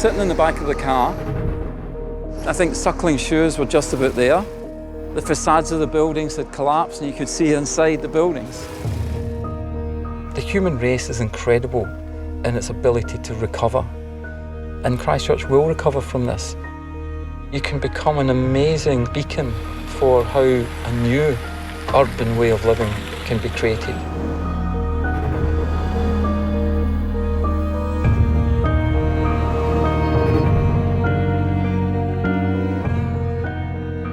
sitting in the back of the car. I think suckling shoes were just about there. The facades of the buildings had collapsed and you could see inside the buildings. The human race is incredible in its ability to recover. And Christchurch will recover from this. You can become an amazing beacon for how a new urban way of living can be created.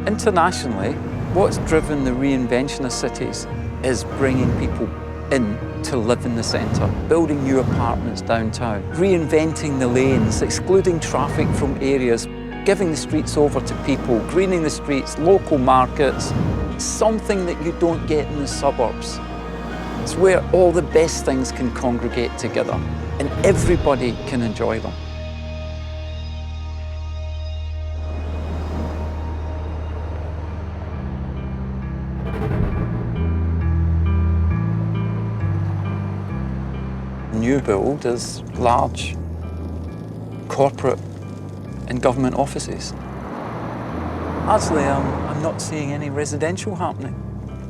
Internationally, what's driven the reinvention of cities is bringing people in to live in the centre, building new apartments downtown, reinventing the lanes, excluding traffic from areas, giving the streets over to people, greening the streets, local markets, something that you don't get in the suburbs. It's where all the best things can congregate together and everybody can enjoy them. New build is large corporate and government offices. Actually, I'm not seeing any residential happening.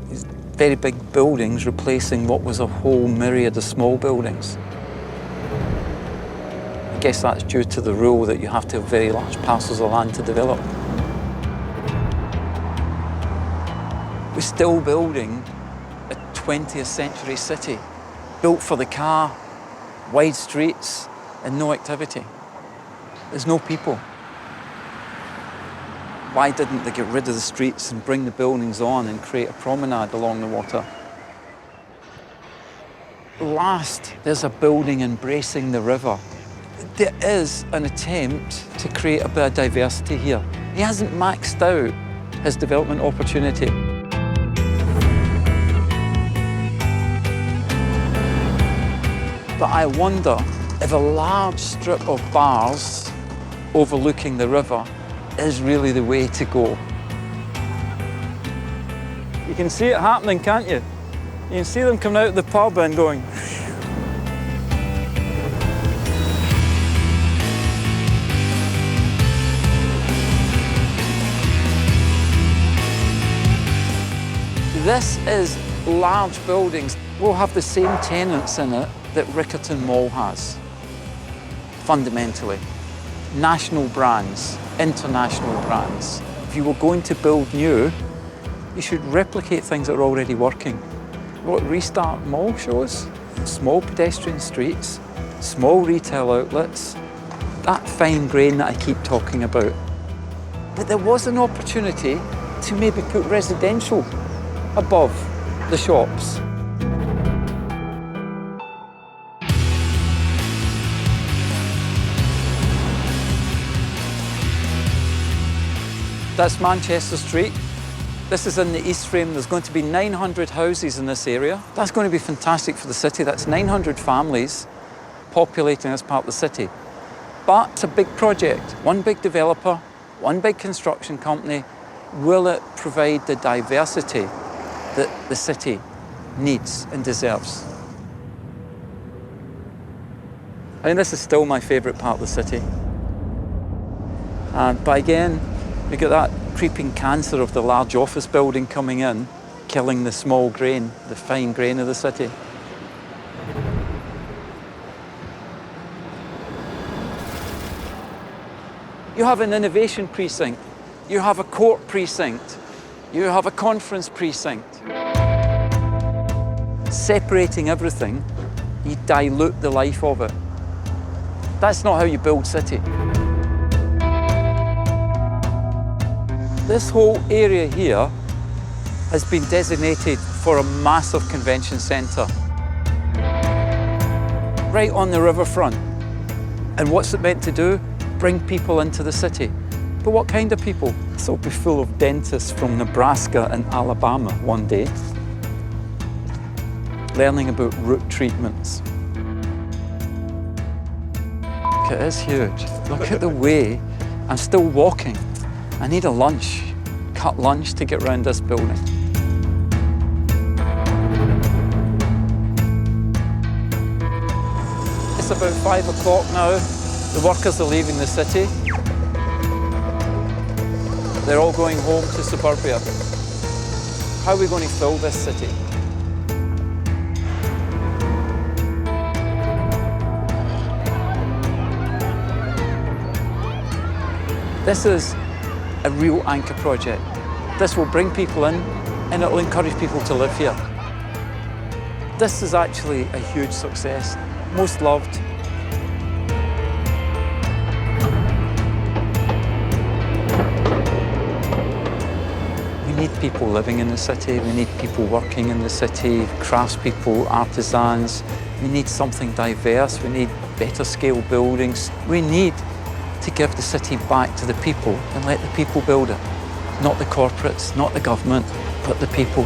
These very big buildings replacing what was a whole myriad of small buildings. I guess that's due to the rule that you have to have very large parcels of land to develop. We're still building a 20th century city, built for the car, wide streets and no activity. There's no people. Why didn't they get rid of the streets and bring the buildings on and create a promenade along the water? Last, there's a building embracing the river. There is an attempt to create a bit of diversity here. He hasn't maxed out his development opportunity. But I wonder if a large strip of bars overlooking the river is really the way to go. You can see it happening, can't you? You can see them coming out of the pub and going. This is large buildings. We'll have the same tenants in it that Riccarton Mall has, fundamentally. National brands, international brands. If you were going to build new, you should replicate things that are already working. What Restart Mall shows, small pedestrian streets, small retail outlets, that fine grain that I keep talking about. But there was an opportunity to maybe put residential above the shops. That's Manchester Street. This is in the East Frame. There's going to be 900 houses in this area. That's going to be fantastic for the city. That's 900 families populating this part of the city. But it's a big project. One big developer, one big construction company. Will it provide the diversity that the city needs and deserves? I mean, this is still my favourite part of the city. But again, we get that creeping cancer of the large office building coming in, killing the small grain, the fine grain of the city. You have an innovation precinct, you have a court precinct, you have a conference precinct. Separating everything, you dilute the life of it. That's not how you build city. This whole area here has been designated for a massive convention centre. Right on the riverfront. And what's it meant to do? Bring people into the city. But what kind of people? This will be full of dentists from Nebraska and Alabama one day, learning about root treatments. It is huge. Look at the way I'm still walking. I need a lunch, cut lunch to get around this building. It's about 5 o'clock now. The workers are leaving the city. They're all going home to suburbia. How are we going to fill this city? This is a real anchor project. This will bring people in and it will encourage people to live here. This is actually a huge success, most loved. We need people living in the city, we need people working in the city, craftspeople, artisans. We need something diverse, we need better scale buildings. We need to give the city back to the people and let the people build it. Not the corporates, not the government, but the people.